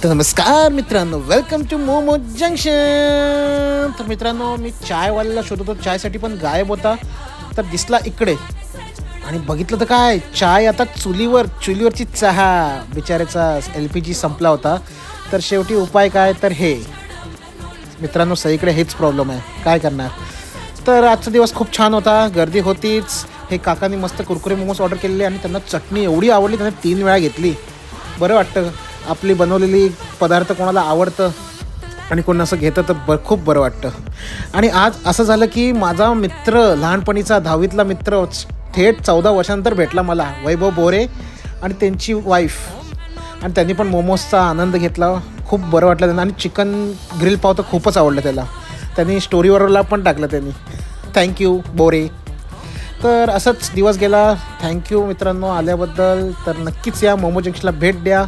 तर नमस्कार मित्रांनो, वेलकम टू मोमो जंक्शन. तर मित्रांनो, मी चायवाल्याला शोधत होतो, चायसाठी पण गायब होता. तर दिसला इकडे आणि बघितलं तर काय, चाय आता चुलीवरची चहा. बिचाऱ्याचा LPG संपला होता. तर शेवटी उपाय काय, तर हे मित्रांनो, सगळीकडे हेच प्रॉब्लेम आहे, काय करणार. तर आजचा दिवस खूप छान होता, गर्दी होतीच. हे काकांनी मस्त कुरकुरे मोमोज ऑर्डर केलेले आणि त्यांना चटणी एवढी आवडली, त्यांनी 3 वेळा घेतली. बरं वाटतं, आपली बनवलेली पदार्थ कोणाला आवडतं आणि कोण असं घेतं तर खूप बरं वाटतं. आणि आज असं झालं की माझा मित्र, लहानपणीचा 10वीतला मित्र, थेट 14 वर्षानंतर भेटला मला, वैभव बोरे आणि त्यांची वाईफ. आणि त्यांनी पण मोमोजचा आनंद घेतला, खूप बरं वाटलं त्यांना. आणि चिकन ग्रिल पाव तर खूपच आवडलं त्याला, त्यांनी स्टोरीवरला पण टाकलं त्यांनी. थँक्यू बोरे. तर असंच दिवस गेला. थँक्यू मित्रांनो आल्याबद्दल. तर नक्कीच या मोमो जंक्शनला भेट द्या.